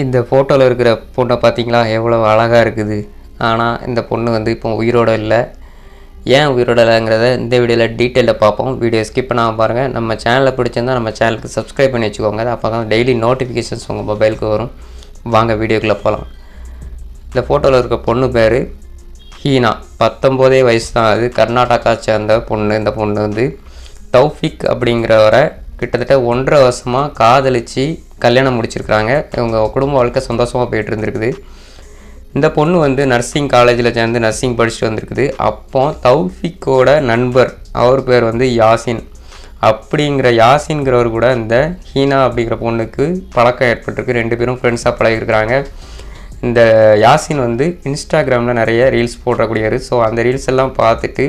இந்த ஃபோட்டோவில் இருக்கிற பொண்ணை பார்த்தீங்களா எவ்வளோ அழகாக இருக்குது. ஆனால் இந்த பொண்ணு வந்து இப்போ உயிரோடு இல்லை. ஏன் உயிரோடு இல்லைங்கிறத இந்த வீடியோவில் டீட்டெயிலில் பார்ப்போம். வீடியோ ஸ்கிப் பண்ணாமல் பாருங்கள். நம்ம சேனலில் பிடிச்சிருந்தால் நம்ம சேனலுக்கு சப்ஸ்கிரைப் பண்ணி வச்சுக்கோங்க. அப்போ தான் டெய்லி நோட்டிஃபிகேஷன்ஸ் உங்கள் மொபைலுக்கு வரும். வாங்க வீடியோக்குள்ளே போகலாம். இந்த ஃபோட்டோவில் இருக்க பொண்ணு பேர் ஹீனா. 19 வயசு தான். அது கர்நாடகா சேர்ந்த பொண்ணு. இந்த பொண்ணு வந்து தௌஃபிக் அப்படிங்கிறவரை கிட்டத்தட்ட 1.5 வருஷமாக காதலித்து கல்யாணம் முடிச்சிருக்கிறாங்க. இவங்க குடும்ப வாழ்க்கை சந்தோஷமாக போய்ட்டு இருந்திருக்குது. இந்த பொண்ணு வந்து நர்சிங் காலேஜில் சேர்ந்து நர்சிங் படிச்சுட்டு வந்திருக்குது. அப்போ தௌஃபிக்கோட நண்பர், அவர் பேர் வந்து யாசின். அப்படிங்கிற யாசின்கிறவர் கூட இந்த ஹீனா அப்படிங்கிற பொண்ணுக்கு பழக்கம் ஏற்பட்டிருக்கு. 2 பேரும் ஃப்ரெண்ட்ஸாக பழகிருக்கிறாங்க. இந்த யாசின் வந்து இன்ஸ்டாகிராமில் நிறைய ரீல்ஸ் போடக்கூடியவர். ஸோ அந்த ரீல்ஸ் எல்லாம் பார்த்துட்டு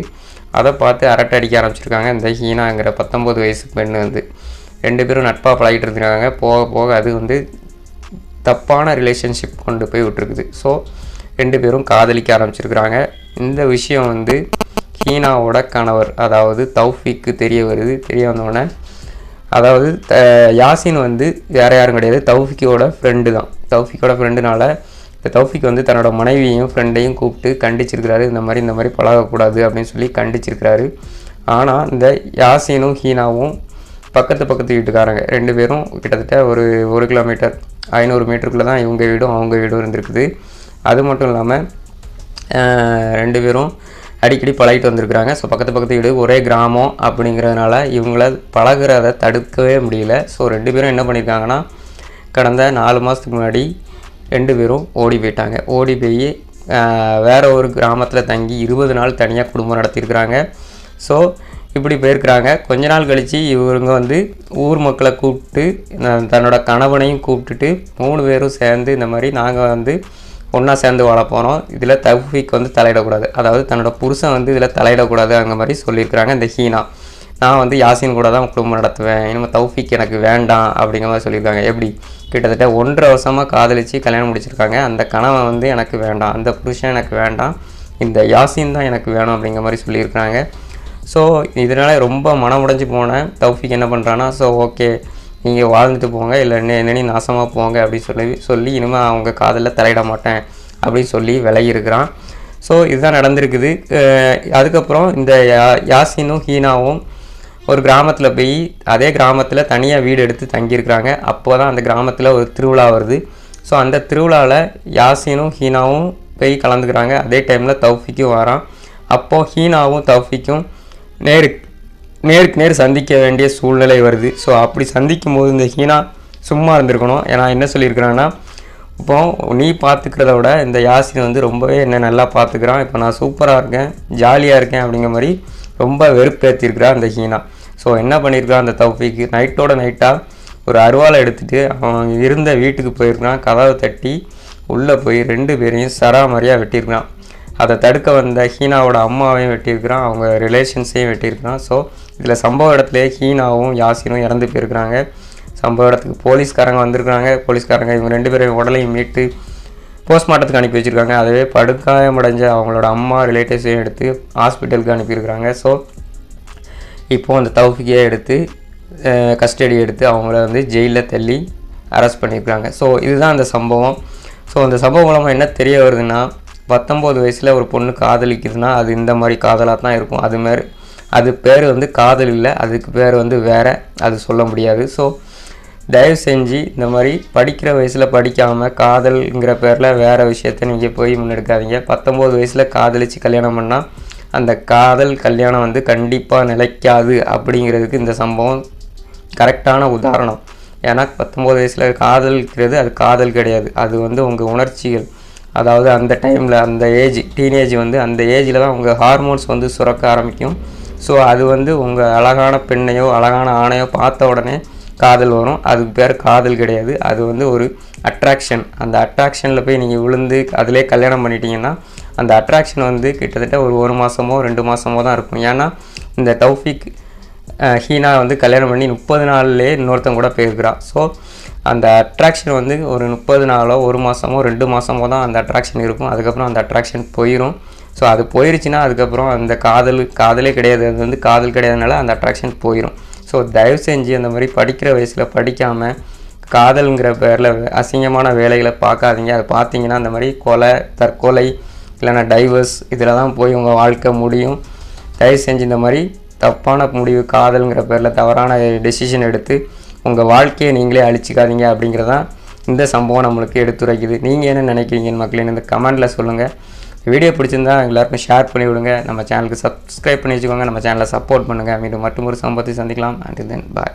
அதை பார்த்து அரட்டை அடிக்க ஆரம்பிச்சிருக்காங்க. இந்த ஹீனாங்கிற 19 வயசு பெண்ணு வந்து 2 பேரும் நட்பாக பழகிட்டு இருந்திருக்காங்க. போக போக அது வந்து தப்பான ரிலேஷன்ஷிப் கொண்டு போய் விட்டுருக்குது. ஸோ 2 பேரும் காதலிக்க ஆரம்பிச்சிருக்கிறாங்க. இந்த விஷயம் வந்து ஹீனாவோட கணவர் அதாவது தௌஃபிக்கு தெரிய வருது. தெரிய வந்தோடனே அதாவது யாசின் வந்து வேறு யாரும் கிடையாது, தௌஃபிக்கோட ஃப்ரெண்டு தான். தௌஃபிக்கோட ஃப்ரெண்டுனால இந்த தௌஃபிக் வந்து தன்னோட மனைவியையும் ஃப்ரெண்டையும் கூப்பிட்டு கண்டிச்சிருக்கிறாரு. இந்த மாதிரி பழகக்கூடாது அப்படின்னு சொல்லி கண்டிச்சிருக்கிறாரு. ஆனால் இந்த யாசினும் ஹீனாவும் பக்கத்து வீட்டுக்காரங்க 2 பேரும் கிட்டத்தட்ட ஒரு 1 கிலோமீட்டர் 500 மீட்டருக்குள்ளே தான் இவங்க வீடும் அவங்க வீடும் இருந்திருக்குது. அது மட்டும் இல்லாமல் 2 பேரும் அடிக்கடி பழகிட்டு வந்திருக்கிறாங்க. ஸோ பக்கத்து வீடு, ஒரே கிராமம் அப்படிங்கிறதுனால இவங்கள பழகிறத தடுக்கவே முடியல. ஸோ 2 பேரும் என்ன பண்ணியிருக்காங்கன்னா, கடந்த 4 மாதத்துக்கு முன்னாடி 2 பேரும் ஓடி போயிட்டாங்க. ஓடி போய் வேறு ஒரு கிராமத்தில் தங்கி 20 நாள் தனியாக குடும்பம் நடத்தியிருக்கிறாங்க. ஸோ இப்படி போயிருக்கிறாங்க. கொஞ்ச நாள் கழித்து இவங்க வந்து ஊர் மக்களை கூப்பிட்டு தன்னோட கணவனையும் கூப்பிட்டுட்டு 3 பேரும் சேர்ந்து இந்த மாதிரி நாங்கள் வந்து ஒன்றா சேர்ந்து வாழ போகிறோம். இதில் தௌஃபிக் வந்து தலையிடக்கூடாது, அதாவது தன்னோட புருஷன் வந்து இதில் தலையிடக்கூடாது அந்த மாதிரி சொல்லியிருக்கிறாங்க. இந்த ஹீனா, நான் வந்து யாசின் கூட தான் குடும்பம் நடத்துவேன், இனிமேல் தௌஃபிக் எனக்கு வேண்டாம் அப்படிங்கிற மாதிரி சொல்லியிருக்காங்க. எப்படி கிட்டத்தட்ட 1.5 வருஷமாக காதலித்து கல்யாணம் முடிச்சிருக்காங்க. அந்த கணவன் வந்து எனக்கு வேண்டாம், அந்த புருஷன் எனக்கு வேண்டாம், இந்த யாசின் தான் எனக்கு வேணும் அப்படிங்கிற மாதிரி சொல்லியிருக்கிறாங்க. ஸோ இதனால் ரொம்ப மனமுடைஞ்சு போனேன். தௌஃபிக் என்ன பண்ணுறான்னா, ஸோ ஓகே நீங்கள் வாழ்ந்துட்டு போங்க, இல்லை என்னென்னு நாசமாக போங்க அப்படின்னு சொல்லி இனிமேல் அவங்க காதலில் தலையிட மாட்டேன் அப்படின்னு சொல்லி விலகியிருக்கிறான். ஸோ இதுதான் நடந்திருக்குது. அதுக்கப்புறம் இந்த யாசினும் ஹீனாவும் ஒரு கிராமத்தில் போய் அதே கிராமத்தில் தனியாக வீடு எடுத்து தங்கியிருக்கிறாங்க. அப்போ தான் அந்த கிராமத்தில் ஒரு திருவிழா வருது. ஸோ அந்த திருவிழாவில் யாசினும் ஹீனாவும் போய் கலந்துக்கிறாங்க. அதே டைமில் தௌஃபிக்கும் வரான். அப்போது ஹீனாவும் தௌஃபிக்கும் நேருக்கு நேர் சந்திக்க வேண்டிய சூழ்நிலை வருது. ஸோ அப்படி சந்திக்கும் போது இந்த ஹீனா சும்மா இருந்திருக்கணும். ஏன்னா என்ன சொல்லியிருக்கிறாங்கன்னா, இப்போ நீ பார்த்துக்கிறத விட இந்த யாசின் வந்து ரொம்பவே என்ன நல்லா பார்த்துக்கிறான், இப்போ நான் சூப்பராக இருக்கேன், ஜாலியாக இருக்கேன் அப்படிங்கிற மாதிரி ரொம்ப வெறுப்பேற்றிருக்கிறான் அந்த ஹீனா. ஸோ என்ன பண்ணியிருக்கான் அந்த தௌஃபிக்கு, நைட்டோட நைட்டாக ஒரு அருவாளை எடுத்துகிட்டு அவன் இருந்த வீட்டுக்கு போயிருக்கான். கதவை தட்டி உள்ளே போய் 2 பேரையும் சராமரியாக வெட்டியிருக்கிறான். அதை தடுக்க வந்த ஹீனாவோட அம்மாவையும் வெட்டியிருக்கிறான், அவங்க ரிலேஷன்ஸையும் வெட்டியிருக்கிறான். ஸோ இதில் சம்பவ இடத்துலேயே ஹீனாவும் யாசினும் இறந்து போயிருக்கிறாங்க. சம்பவ இடத்துக்கு போலீஸ்காரங்க வந்திருக்கிறாங்க. போலீஸ்காரங்க இவங்க 2 பேரும் உடலையும் மீட்டு போஸ்ட்மார்ட்டத்துக்கு அனுப்பி வச்சுருக்காங்க. அதுவே படுகாயமடைஞ்ச அவங்களோட அம்மா ரிலேட்டிவ்ஸையும் எடுத்து ஹாஸ்பிட்டலுக்கு அனுப்பியிருக்கிறாங்க. ஸோ இப்போது அந்த தௌஃபிக்கையே எடுத்து கஸ்டடி எடுத்து அவங்கள வந்து ஜெயிலில் தள்ளி அரெஸ்ட் பண்ணியிருக்காங்க. ஸோ இதுதான் அந்த சம்பவம். ஸோ அந்த சம்பவம் மூலமாக என்ன தெரிய வருதுன்னா, 19 வயசில் ஒரு பொண்ணு காதலிக்குதுன்னா அது இந்த மாதிரி காதலாக தான் இருக்கும். அது பேர் வந்து காதல் இல்லை, அதுக்கு பேர் வந்து வேறு, அது சொல்ல முடியாது. ஸோ தயவு செஞ்சு இந்த மாதிரி படிக்கிற வயசில் படிக்காமல் காதல்ங்கிற பேரில் வேறு விஷயத்த நீங்கள் போய் முன்னெடுக்காதீங்க. 19 வயசில் காதலித்து கல்யாணம் பண்ணால் அந்த காதல் கல்யாணம் வந்து கண்டிப்பாக நிலைக்காது அப்படிங்கிறதுக்கு இந்த சம்பவம் கரெக்டான உதாரணம். ஏன்னா 19 வயசில் காதலிக்கிறது அது காதல் கிடையாது, அது வந்து உங்கள் உணர்ச்சிகள். அதாவது அந்த டைமில் அந்த டீனேஜ் வந்து அந்த ஏஜில் தான் உங்கள் ஹார்மோன்ஸ் வந்து சுரக்க ஆரம்பிக்கும். ஸோ அது வந்து உங்கள் அழகான பெண்ணையோ அழகான ஆணையோ பார்த்த உடனே காதல் வரும். அதுக்கு பேர் காதல் கிடையாது, அது வந்து ஒரு அட்ராக்ஷன். அந்த அட்ராக்ஷனில் போய் நீங்கள் விழுந்து அதிலே கல்யாணம் பண்ணிட்டீங்கன்னா அந்த அட்ராக்ஷன் வந்து கிட்டத்தட்ட ஒரு 1 மாதமோ 2 மாதமோ தான் இருக்கும். ஏன்னா இந்த தௌஃபிக் ஹீனா வந்து கல்யாணம் பண்ணி 30 நாள்லேயே இன்னொருத்தங்க கூட போயிருக்கிறான். ஸோ அந்த அட்ராக்ஷன் வந்து ஒரு 30 நாளோ 1 மாதமோ 2 மாதமோ தான் அந்த அட்ராக்ஷன் இருக்கும். அதுக்கப்புறம் அந்த அட்ராக்ஷன் போயிடும். ஸோ அது போயிடுச்சுன்னா அதுக்கப்புறம் அந்த காதலே கிடையாது, அது வந்து காதல் கிடையாதுனால அந்த அட்ராக்ஷன் போயிடும். ஸோ தயவு செஞ்சு அந்த மாதிரி படிக்கிற வயசில் படிக்காமல் காதல்ங்கிற பேரில் அசிங்கமான வேலைகளை பார்க்காதீங்க. அதை பார்த்தீங்கன்னா அந்த மாதிரி கொலை, தற்கொலை, இல்லைன்னா டைவர்ஸ் இதில் தான் போய் உங்கள் வாழ்க்கை முடியும். தயவு செஞ்சு இந்த மாதிரி தப்பான முடிவு, காதல்ங்கிற பேரில் தவறான டெசிஷன் எடுத்து உங்கள் வாழ்க்கையை நீங்களே அழிச்சிக்காதீங்க அப்படிங்கிறதான் இந்த சம்பவம் நம்மளுக்கு எடுத்துரைக்குது. நீங்கள் என்ன நினைக்கிறீங்கன்னு மக்களே இந்த கமெண்ட்டில் சொல்லுங்கள். வீடியோ பிடிச்சிருந்தா எல்லாருக்கும் ஷேர் பண்ணி விடுங்க. நம்ம சேனலுக்கு சப்ஸ்கிரைப் பண்ணி வச்சுக்கோங்க. நம்ம சேனலை சப்போர்ட் பண்ணுங்கள். மீண்டும் மற்றும் ஒரு சம்பவத்தை சந்திக்கலாம். அண்டில் தென் பாய்.